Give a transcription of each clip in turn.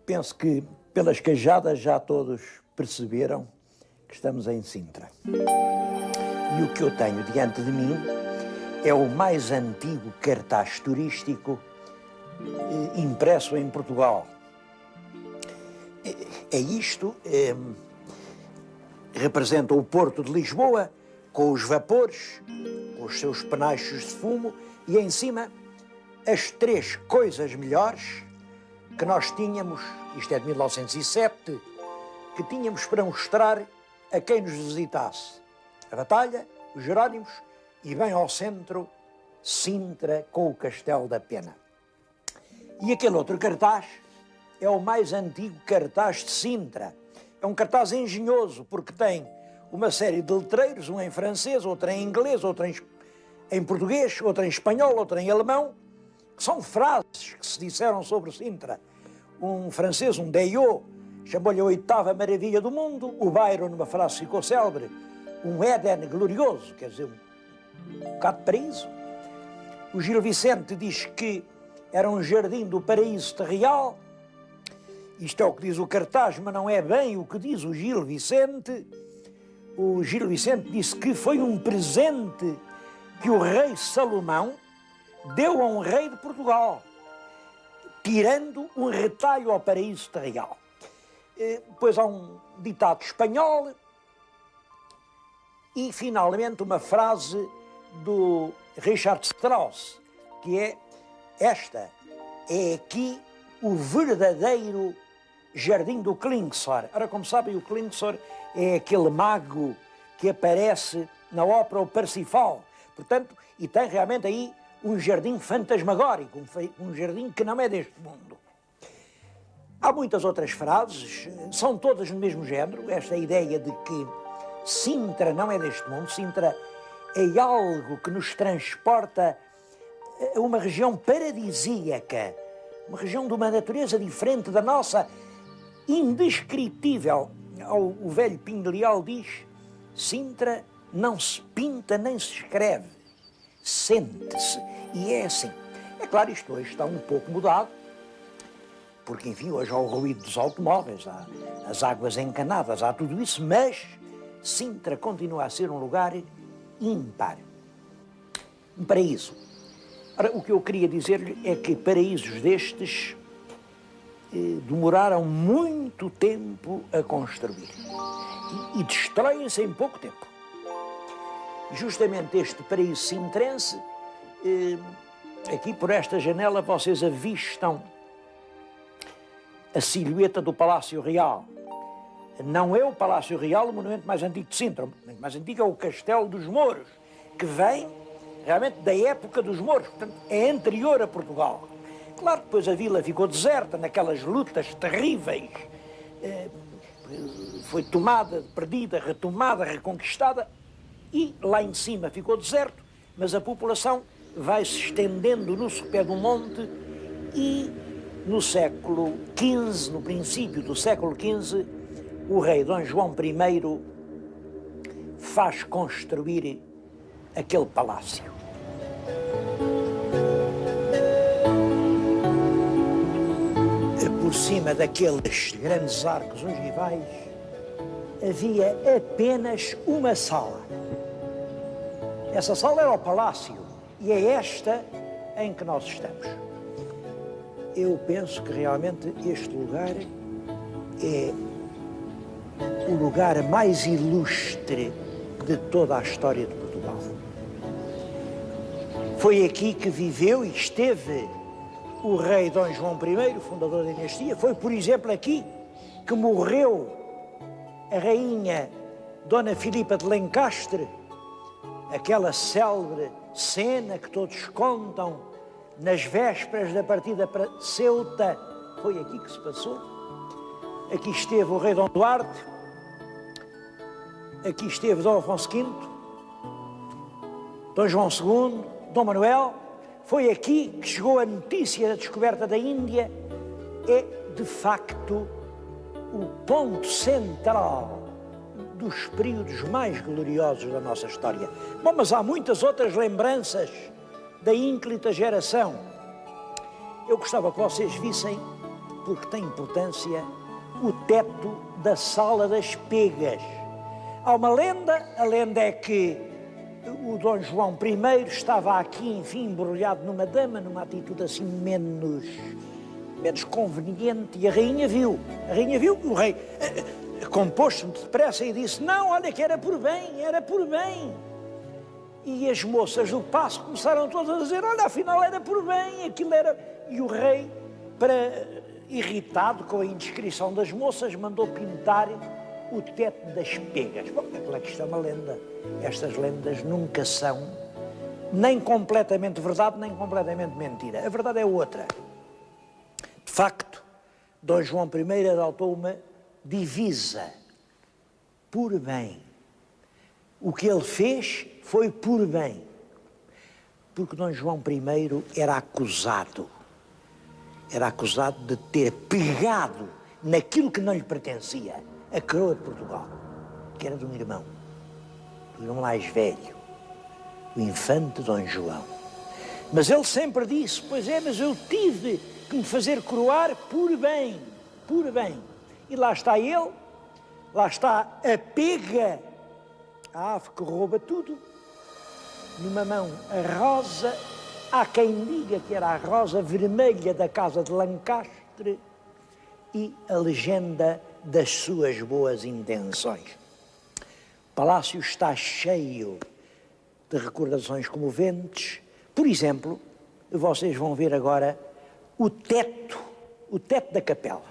Penso que pelas cajadas já todos perceberam que estamos em Sintra. E o que eu tenho diante de mim é o mais antigo cartaz turístico impresso em Portugal. Representa o Porto de Lisboa, com os vapores, com os seus penachos de fumo, e em cima as três coisas melhores que nós tínhamos, isto é de 1907, que tínhamos para mostrar a quem nos visitasse. A Batalha, os Jerónimos e, bem ao centro, Sintra com o Castelo da Pena. E aquele outro cartaz é o mais antigo cartaz de Sintra. É um cartaz engenhoso, porque tem uma série de letreiros, um em francês, outro em inglês, outro em português, outro em espanhol, outro em alemão, que são frases que se disseram sobre Sintra. Um francês, um Deillot, chamou-lhe a oitava maravilha do mundo. O Byron, numa frase ficou célebre, um Éden glorioso, quer dizer, um bocado de paraíso. O Gil Vicente diz que era um jardim do paraíso terreal. Isto é o que diz o cartaz, mas não é bem o que diz o Gil Vicente. O Gil Vicente disse que foi um presente que o rei Salomão deu a um rei de Portugal, tirando um retalho ao paraíso terreal. Depois há um ditado espanhol e, finalmente, uma frase do Richard Strauss, que é esta: é aqui o verdadeiro jardim do Klingsor. Ora, como sabem, o Klingsor é aquele mago que aparece na ópera O Parsifal. Portanto, e tem realmente aí um jardim fantasmagórico, um jardim que não é deste mundo. Há muitas outras frases, são todas no mesmo género, esta ideia de que Sintra não é deste mundo. Sintra é algo que nos transporta a uma região paradisíaca, uma região de uma natureza diferente da nossa, indescritível. O velho Pinho de Leal diz: Sintra não se pinta nem se escreve, sente-se. E é assim. É claro, isto hoje está um pouco mudado, porque, enfim, hoje há o ruído dos automóveis, há as águas encanadas, há tudo isso, mas Sintra continua a ser um lugar ímpar. Um paraíso. Ora, o que eu queria dizer-lhe é que paraísos destes demoraram muito tempo a construir e destroem-se em pouco tempo. Justamente este paraíso sintrense, aqui por esta janela vocês avistam a silhueta do Palácio Real. Não é o Palácio Real o monumento mais antigo de Sintra. O monumento mais antigo é o Castelo dos Mouros, que vem realmente da época dos Mouros, portanto é anterior a Portugal. Claro, depois a vila ficou deserta naquelas lutas terríveis, foi tomada, perdida, retomada, reconquistada, e lá em cima ficou deserto, mas a população vai se estendendo no sopé do monte e no século XV, no princípio do século XV, o rei Dom João I faz construir aquele palácio. Por cima daqueles grandes arcos ogivais havia apenas uma sala. Essa sala era o palácio e é esta em que nós estamos. Eu penso que realmente este lugar é o lugar mais ilustre de toda a história de Portugal. Foi aqui que viveu e esteve o rei Dom João I, fundador da dinastia. Foi, por exemplo, aqui que morreu a rainha Dona Filipa de Lencastre, aquela célebre cena que todos contam nas vésperas da partida para Ceuta. Foi aqui que se passou. Aqui esteve o rei Dom Duarte, aqui esteve Dom Afonso V, Dom João II, Dom Manuel. Foi aqui que chegou a notícia da descoberta da Índia. É, de facto, o ponto central dos períodos mais gloriosos da nossa história. Bom, mas há muitas outras lembranças da ínclita geração. Eu gostava que vocês vissem porque tem importância, o teto da Sala das Pegas. Há uma lenda, a lenda é que o Dom João I estava aqui, enfim, embrulhado numa dama, numa atitude assim menos conveniente, e a rainha viu que o rei compôs-se depressa e disse: não, olha que era por bem. E as moças do paço começaram todas a dizer: olha, afinal era por bem, aquilo era... E o rei, irritado com a indiscrição das moças, mandou pintar o teto das pegas. Bom, é claro que isto é uma lenda. Estas lendas nunca são nem completamente verdade, nem completamente mentira. A verdade é outra. De facto, Dom João I adotou uma divisa: por bem. O que ele fez foi por bem. Porque Dom João I era acusado de ter pegado naquilo que não lhe pertencia, a coroa de Portugal, que era de um irmão mais velho, o infante Dom João. Mas ele sempre disse: pois é, mas eu tive que me fazer coroar por bem. E lá está ele, lá está a pega, a ave que rouba tudo. Numa mão a rosa, há quem diga que era a rosa vermelha da casa de Lancastre, e a legenda das suas boas intenções. O palácio está cheio de recordações comoventes. Por exemplo, vocês vão ver agora o teto da capela.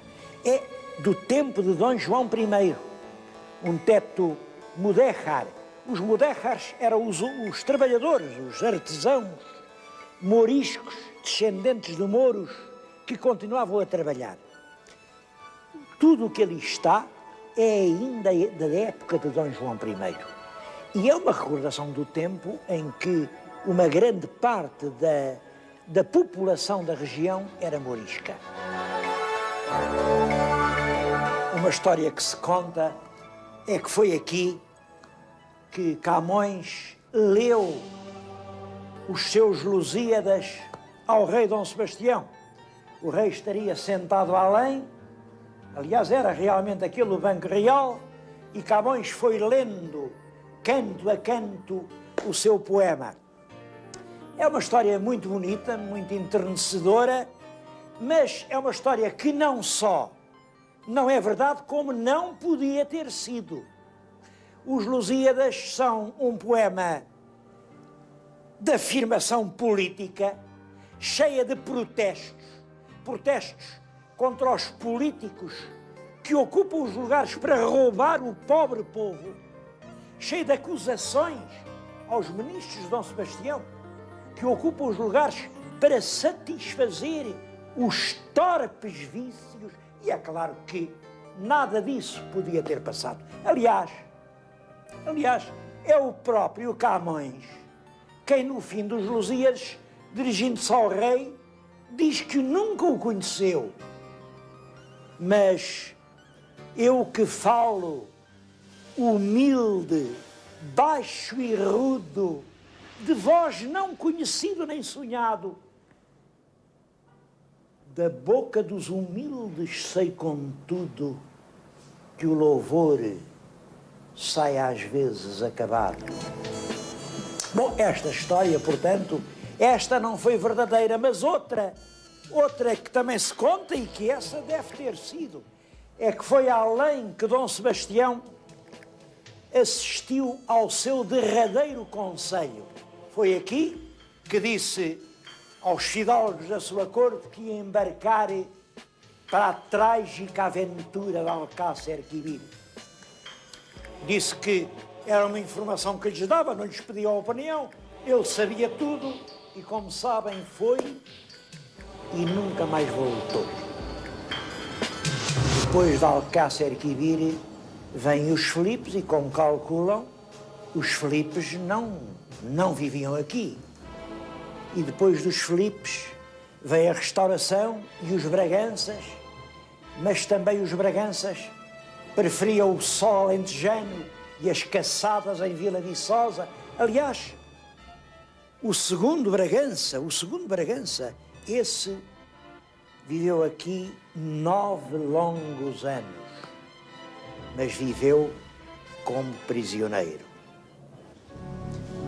É do tempo de Dom João I, um teto mudéjar. Os mudéjars eram os trabalhadores, os artesãos mouriscos, descendentes de mouros, que continuavam a trabalhar. Tudo o que ali está é ainda da época de Dom João I. E é uma recordação do tempo em que uma grande parte da população da região era mourisca. Uma história que se conta é que foi aqui que Camões leu os seus Lusíadas ao rei Dom Sebastião. O rei estaria sentado além, aliás, era realmente aquele o Banco Real, e Camões foi lendo, canto a canto, o seu poema. É uma história muito bonita, muito enternecedora, mas é uma história que não só não é verdade, como não podia ter sido. Os Lusíadas são um poema de afirmação política, cheia de protestos contra os políticos que ocupam os lugares para roubar o pobre povo, cheia de acusações aos ministros de Dom Sebastião, que ocupam os lugares para satisfazer os torpes vícios, e é claro que nada disso podia ter passado. Aliás, é o próprio Camões quem, no fim dos Lusíadas, dirigindo-se ao rei, diz que nunca o conheceu. Mas eu que falo humilde, baixo e rudo, de voz não conhecido nem sonhado, da boca dos humildes sei contudo que o louvor sai às vezes acabado. Bom, esta história, portanto, esta não foi verdadeira, mas outra que também se conta, e que essa deve ter sido, é que foi além que Dom Sebastião assistiu ao seu derradeiro conselho. Foi aqui que disse aos fidalgos da sua corte que ia embarcar para a trágica aventura de Alcácer Quibir. Disse que era uma informação que lhes dava, não lhes pedia a opinião, ele sabia tudo e, como sabem, foi e nunca mais voltou. Depois de Alcácer Quibir vêm os Filipes e, como calculam, os Filipes não viviam aqui. E depois dos Filipes vem a Restauração e os Braganças, mas também os Braganças preferiam o sol alentejano e as caçadas em Vila Viçosa. Aliás, o segundo Bragança, esse viveu aqui 9 longos anos, mas viveu como prisioneiro.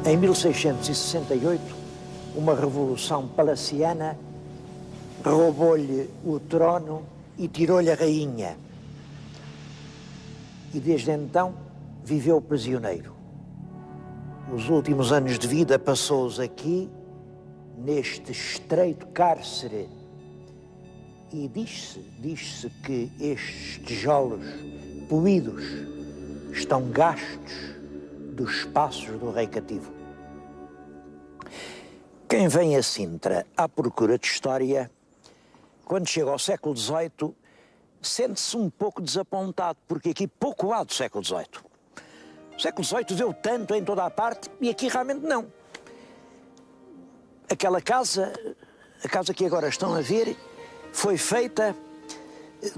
Em 1668, uma revolução palaciana roubou-lhe o trono e tirou-lhe a rainha. E desde então viveu prisioneiro. Os últimos anos de vida passou-os aqui, neste estreito cárcere. E diz-se que estes tijolos poídos estão gastos dos passos do rei cativo. Quem vem a Sintra à procura de história, quando chega ao século XVIII, sente-se um pouco desapontado, porque aqui pouco há do século XVIII. O século XVIII deu tanto em toda a parte e aqui realmente não. Aquela casa, a casa que agora estão a ver, foi feita,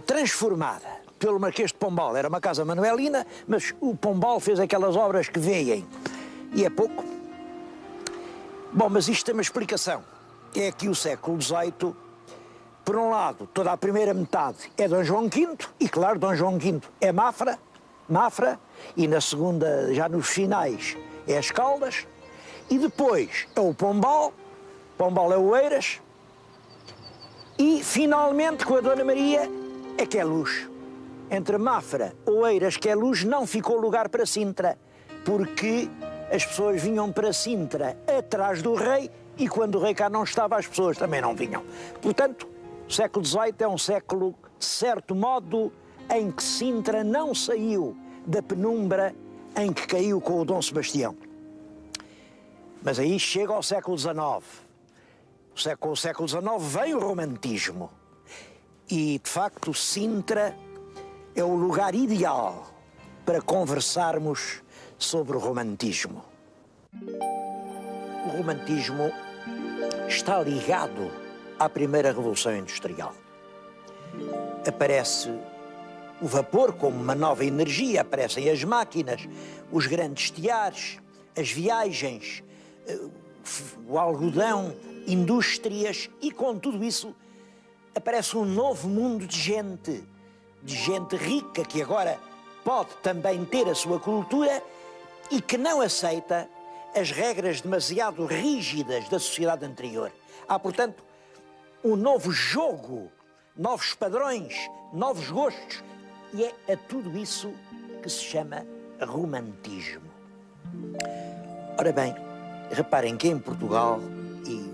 transformada pelo Marquês de Pombal. Era uma casa manuelina, mas o Pombal fez aquelas obras que veem. E é pouco. Bom, mas isto tem uma explicação. É que o século XVIII, por um lado, toda a primeira metade é Dom João V, e claro, Dom João V é Mafra, e na segunda, já nos finais, é as Caldas, e depois é o Pombal é o Eiras, e finalmente com a Dona Maria é que é Luz. Entre Mafra, Oeiras, que é Luz, não ficou lugar para Sintra, porque as pessoas vinham para Sintra atrás do rei e quando o rei cá não estava, as pessoas também não vinham. Portanto, o século XVIII é um século, de certo modo, em que Sintra não saiu da penumbra em que caiu com o Dom Sebastião. Mas aí chega ao século XIX. Com o século XIX vem o romantismo. E, de facto, Sintra é o lugar ideal para conversarmos sobre o romantismo. O romantismo está ligado à primeira Revolução Industrial. Aparece o vapor como uma nova energia, aparecem as máquinas, os grandes teares, as viagens, o algodão, indústrias, e com tudo isso aparece um novo mundo de gente rica que agora pode também ter a sua cultura e que não aceita as regras demasiado rígidas da sociedade anterior. Há, portanto, um novo jogo, novos padrões, novos gostos, e é a tudo isso que se chama romantismo. Ora bem, reparem que em Portugal, e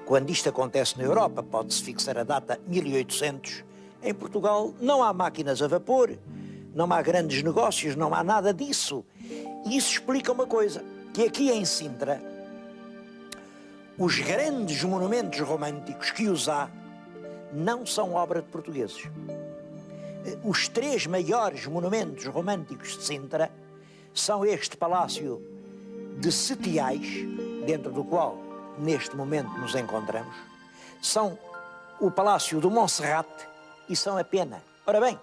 quando isto acontece na Europa, pode-se fixar a data 1800, em Portugal não há máquinas a vapor, não há grandes negócios, não há nada disso. E isso explica uma coisa, que aqui em Sintra, os grandes monumentos românticos que os há não são obra de portugueses. Os 3 maiores monumentos românticos de Sintra são este palácio de Setiais, dentro do qual neste momento nos encontramos, são o Palácio do Monserrate e São a Pena. Ora bem,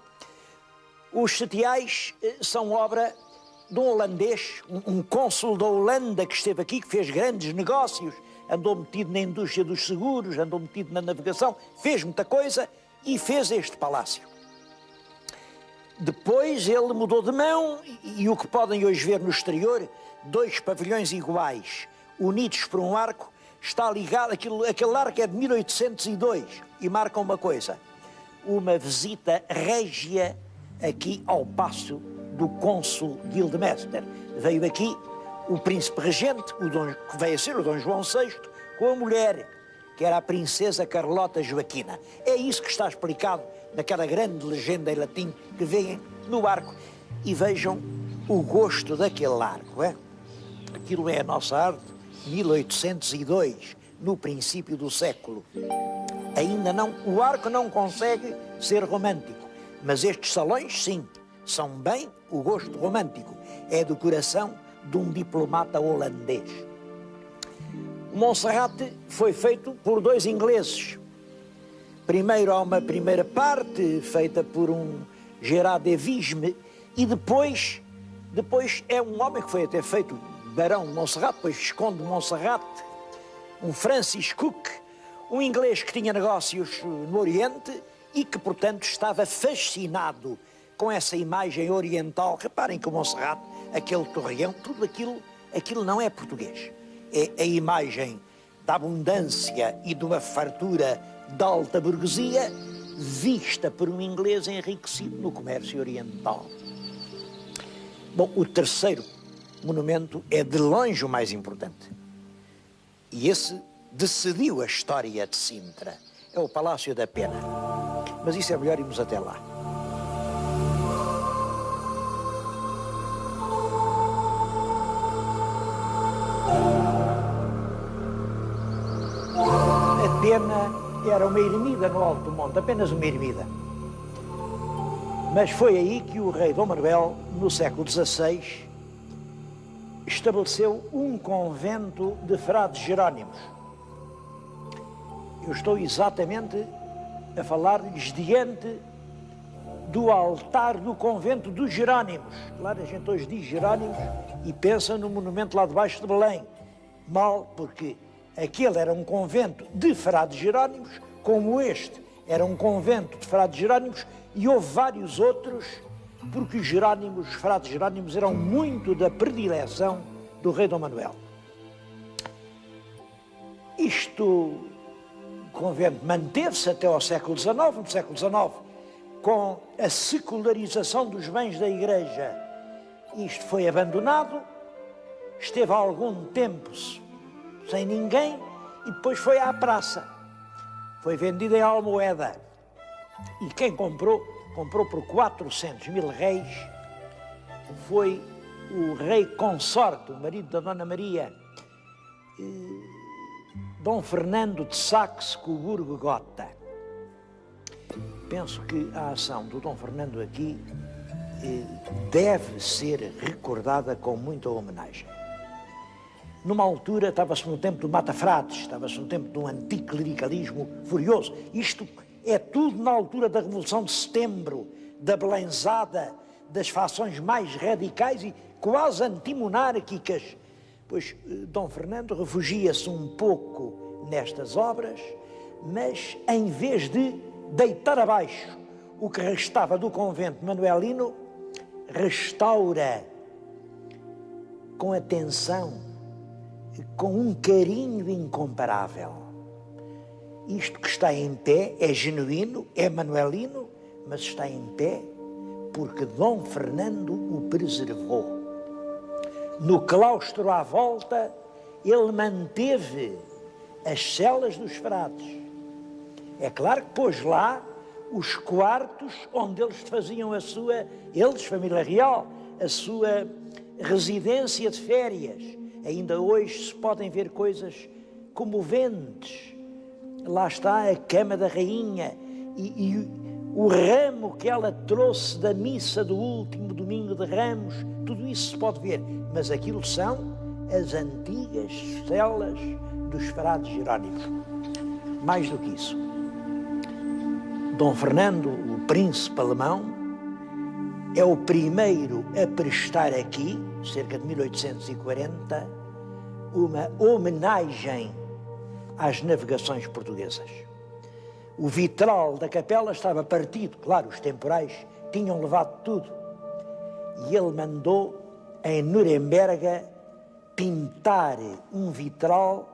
os Setiais são obra de um holandês, um cônsul da Holanda que esteve aqui, que fez grandes negócios, andou metido na indústria dos seguros, andou metido na navegação, fez muita coisa e fez este palácio. Depois ele mudou de mão e o que podem hoje ver no exterior, 2 pavilhões iguais, unidos por um arco, está ligado, aquele arco é de 1802 e marca uma coisa, uma visita régia aqui ao paço do cônsul Guildemester. Veio aqui o príncipe regente, que veio a ser o Dom João VI, com a mulher, que era a princesa Carlota Joaquina. É isso que está explicado naquela grande legenda em latim que veem no arco. E vejam o gosto daquele arco. Aquilo é a nossa arte, 1802, no princípio do século. Ainda não, o arco não consegue ser romântico, mas estes salões, sim, são bem o gosto romântico. É a decoração de um diplomata holandês. O Monserrate foi feito por 2 ingleses. Primeiro há uma primeira parte feita por um Gerard de Visme e depois é um homem que foi até feito Barão de Monserrate, depois Visconde de Monserrate, um Francis Cook, Um inglês que tinha negócios no Oriente e que, portanto, estava fascinado com essa imagem oriental. Reparem que o Monserrate, aquele torreão, tudo aquilo não é português. É a imagem da abundância e de uma fartura da alta burguesia vista por um inglês enriquecido no comércio oriental. Bom, o terceiro monumento é de longe o mais importante. E esse decidiu a história de Sintra. É o Palácio da Pena. Mas isso é melhor irmos até lá. A Pena era uma ermida no alto do monte, apenas uma ermida. Mas foi aí que o rei Dom Manuel, no século XVI, estabeleceu um convento de frades jerónimos. Eu estou exatamente a falar-lhes diante do altar do convento dos Jerónimos. Claro, a gente hoje diz Jerónimos e pensa no monumento lá debaixo de Belém. Mal, porque aquele era um convento de frades jerónimos, como este era um convento de frades jerónimos, e houve vários outros, porque os frades jerónimos eram muito da predileção do rei Dom Manuel. O convento manteve-se até ao século XIX. No século XIX, com a secularização dos bens da Igreja, isto foi abandonado, esteve há algum tempo sem ninguém e depois foi à praça. Foi vendido em Almoeda. E quem comprou por 400.000 réis, foi o rei consorte, o marido da Dona Maria, Dom Fernando de Saxe-Coburgo-Gotha. Penso que a ação do Dom Fernando aqui deve ser recordada com muita homenagem. Numa altura, estava-se no tempo do Mata-Frates, estava-se no tempo de um anticlericalismo furioso. Isto é tudo na altura da Revolução de Setembro, da belenzada, das fações mais radicais e quase antimonárquicas. Pois Dom Fernando refugia-se um pouco nestas obras, mas em vez de deitar abaixo o que restava do convento manuelino, restaura com atenção, com um carinho incomparável. Isto que está em pé é genuíno, é manuelino, mas está em pé porque Dom Fernando o preservou. No claustro à volta, ele manteve as celas dos frades. É claro que pôs lá os quartos onde eles faziam eles, família real, a sua residência de férias. Ainda hoje se podem ver coisas comoventes. Lá está a cama da rainha e o ramo que ela trouxe da missa do último domingo de Ramos, tudo isso se pode ver. Mas aquilo são as antigas celas dos frades jerónimos. Mais do que isso, Dom Fernando, o príncipe alemão, é o primeiro a prestar aqui, cerca de 1840, uma homenagem às navegações portuguesas. O vitral da capela estava partido, claro, os temporais tinham levado tudo. E ele mandou, em Nuremberg, pintar um vitral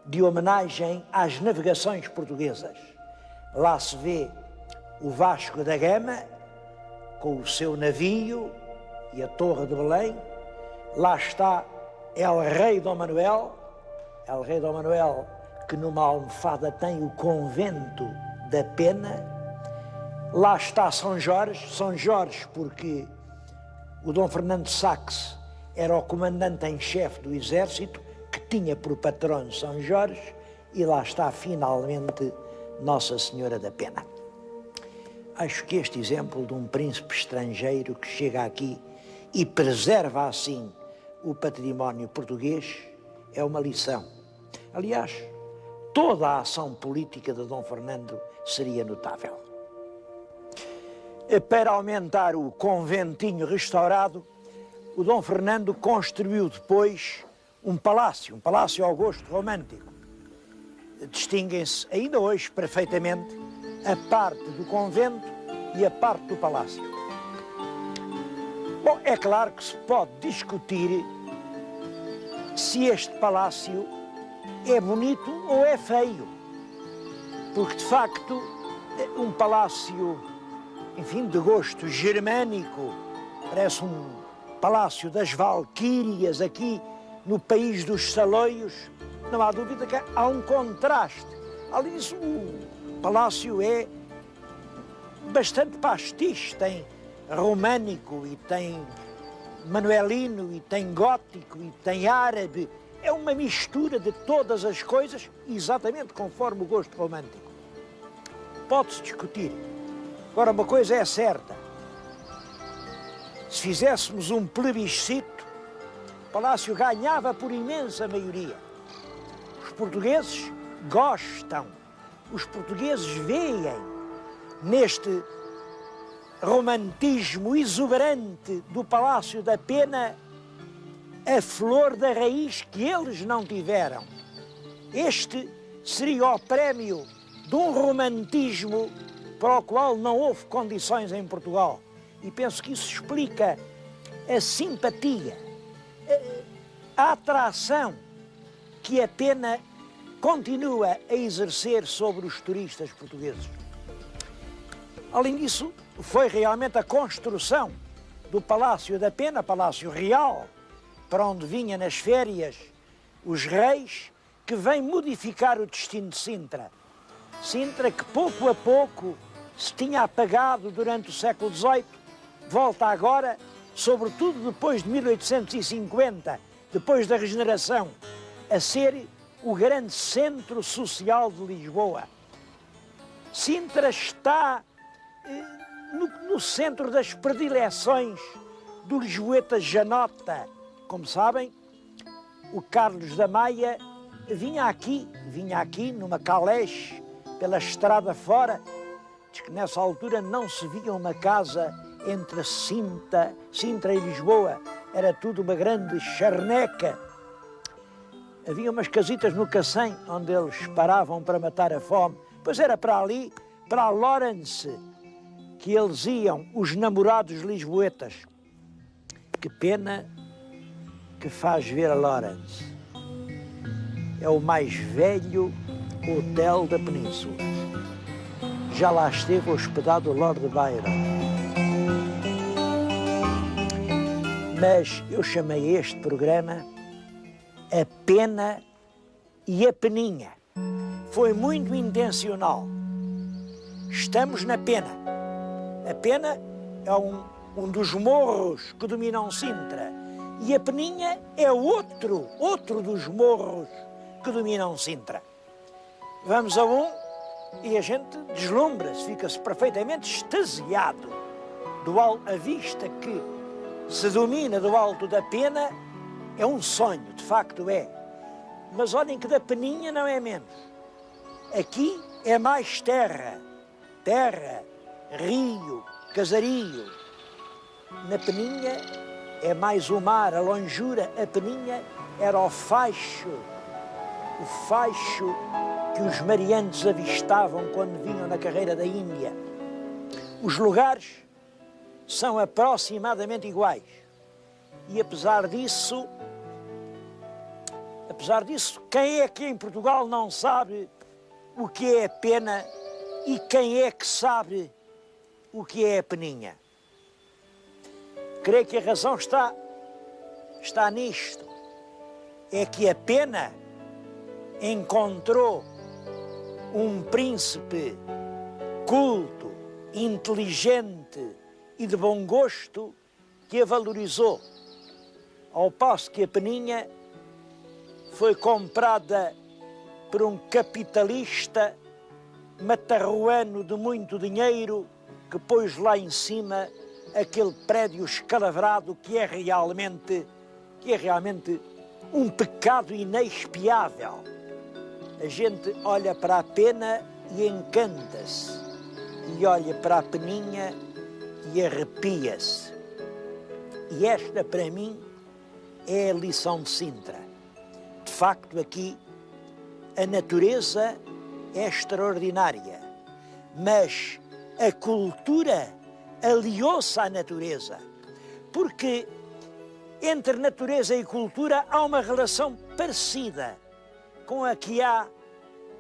de homenagem às navegações portuguesas. Lá se vê o Vasco da Gama, com o seu navio e a Torre de Belém. Lá está El Rei Dom Manuel, que numa almofada tem o convento da Pena. Lá está São Jorge porque o Dom Fernando de Saxe era o comandante em chefe do exército, que tinha por patrono São Jorge, e lá está finalmente Nossa Senhora da Pena. Acho que este exemplo de um príncipe estrangeiro que chega aqui e preserva assim o património português é uma lição. Aliás, toda a ação política de Dom Fernando seria notável. Para aumentar o conventinho restaurado, o Dom Fernando construiu depois um palácio ao gosto romântico. distinguem-se ainda hoje perfeitamente a parte do convento e a parte do palácio. Bom, é claro que se pode discutir se este palácio é bonito ou é feio, porque de facto um palácio, enfim, de gosto germânico, parece um palácio das Valquírias aqui no país dos Saloios. Não há dúvida que há um contraste. Além disso, o palácio é bastante pastiche, tem românico e tem manuelino e tem gótico e tem árabe. É uma mistura de todas as coisas, exatamente conforme o gosto romântico. Pode-se discutir. Agora, uma coisa é certa. Se fizéssemos um plebiscito, o palácio ganhava por imensa maioria. Os portugueses gostam, os portugueses veem neste romantismo exuberante do Palácio da Pena a flor da raiz que eles não tiveram. Este seria o prémio de um romantismo para o qual não houve condições em Portugal. E penso que isso explica a simpatia, a atração que a Pena continua a exercer sobre os turistas portugueses. Além disso, foi realmente a construção do Palácio da Pena, Palácio Real, para onde vinha nas férias os reis, que vem modificar o destino de Sintra. Sintra, que pouco a pouco se tinha apagado durante o século XVIII, volta agora, sobretudo depois de 1850, depois da regeneração, a ser o grande centro social de Lisboa. Sintra está no centro das predileções do lisboeta Janota. Como sabem, o Carlos da Maia vinha aqui numa caleche, pela estrada fora. Diz que nessa altura não se via uma casa entre Sintra e Lisboa, era tudo uma grande charneca. Havia umas casitas no Cacém, onde eles paravam para matar a fome. Pois era para ali, para a Lawrence, que eles iam, os namorados lisboetas. Que pena que faz ver a Lawrence. É o mais velho hotel da Península. Já lá esteve hospedado o Lord Byron. Mas eu chamei este programa A Pena e a Peninha. Foi muito intencional. Estamos na Pena. A Pena é um dos morros que dominam Sintra. E a Peninha é outro dos morros que dominam Sintra. Vamos a um e a gente deslumbra-se, fica-se perfeitamente extasiado. A vista que se domina do alto da Pena é um sonho, de facto é. Mas olhem que da Peninha não é menos. Aqui é mais terra, rio, casario. Na Peninha é mais o mar, a longura. A Peninha era o faixo que os mariantes avistavam quando vinham na carreira da Índia. Os lugares são aproximadamente iguais. E apesar disso, quem é que em Portugal não sabe o que é a Pena e quem é que sabe o que é a Peninha? Creio que a razão está nisto. É que a Pena encontrou um príncipe culto, inteligente e de bom gosto que a valorizou, ao passo que a Peninha foi comprada por um capitalista matarruano de muito dinheiro que pôs lá em cima aquele prédio escalavrado que é realmente um pecado inexpiável. A gente olha para a Pena e encanta-se, e olha para a Peninha e arrepia-se. E esta, para mim, é a lição de Sintra. De facto, aqui, a natureza é extraordinária, mas a cultura aliou-se à natureza, porque entre natureza e cultura há uma relação parecida com a que há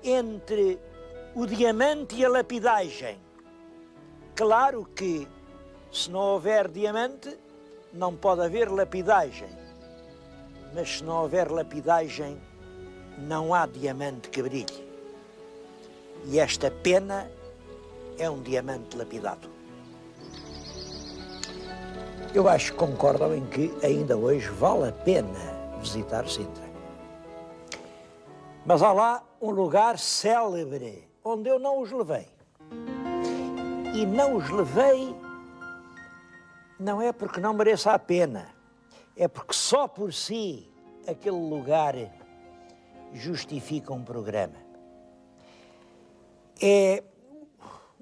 entre o diamante e a lapidagem. Claro que, se não houver diamante, não pode haver lapidagem. Mas se não houver lapidagem, não há diamante que brilhe. E esta pena é um diamante lapidado. Eu acho que concordam em que ainda hoje vale a pena visitar Sintra. Mas há lá um lugar célebre, onde eu não os levei. E não os levei não é porque não mereça a pena, é porque só por si aquele lugar justifica um programa. É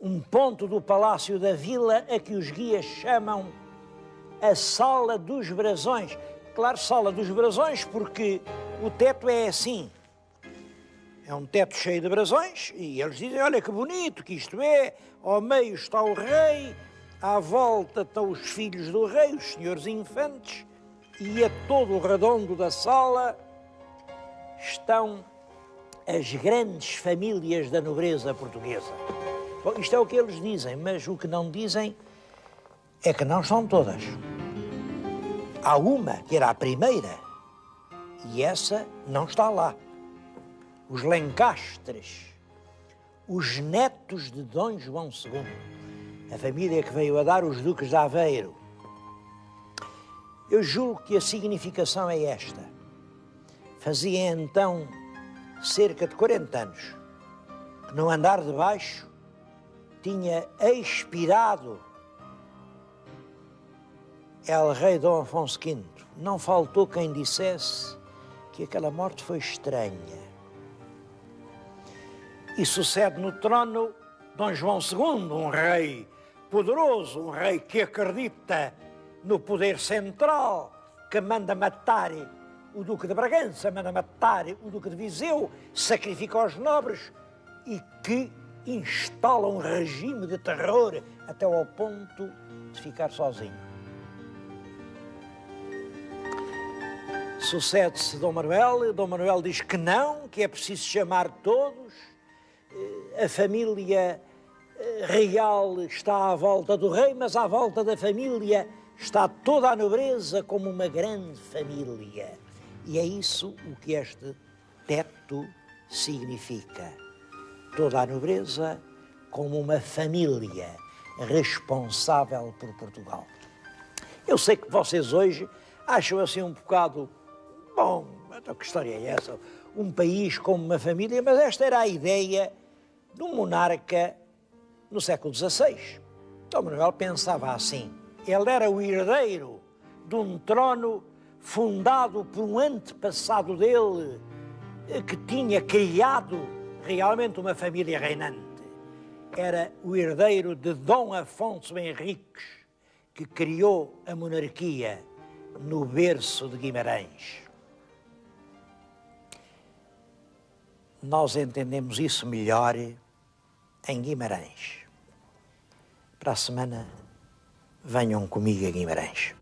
um ponto do Palácio da Vila a que os guias chamam a Sala dos Brasões. Claro, Sala dos Brasões porque o teto é assim. É um teto cheio de brasões e eles dizem, olha que bonito que isto é, ao meio está o rei, à volta estão os filhos do rei, os senhores infantes, e a todo o redondo da sala estão as grandes famílias da nobreza portuguesa. Bom, isto é o que eles dizem, mas o que não dizem é que não são todas. Há uma que era a primeira e essa não está lá. Os Lencastres, os netos de Dom João II, a família que veio a dar os duques de Aveiro. Eu julgo que a significação é esta. Fazia então cerca de 40 anos que no andar de baixo tinha expirado El Rei Dom Afonso V. Não faltou quem dissesse que aquela morte foi estranha. E sucede no trono Dom João II, um rei poderoso, um rei que acredita no poder central, que manda matar o Duque de Bragança, manda matar o Duque de Viseu, sacrifica os nobres e que instala um regime de terror até ao ponto de ficar sozinho. Sucede-se Dom Manuel diz que não, que é preciso chamar todos. A família real está à volta do rei, mas à volta da família está toda a nobreza como uma grande família. E é isso o que este teto significa. Toda a nobreza como uma família responsável por Portugal. Eu sei que vocês hoje acham assim um bocado, bom, então que história é essa? Um país como uma família, mas esta era a ideia de um monarca no século XVI. Dom Manuel pensava assim. Ele era o herdeiro de um trono fundado por um antepassado dele que tinha criado realmente uma família reinante. Era o herdeiro de Dom Afonso Henriques, que criou a monarquia no berço de Guimarães. Nós entendemos isso melhor em Guimarães. Para a semana, venham comigo a Guimarães.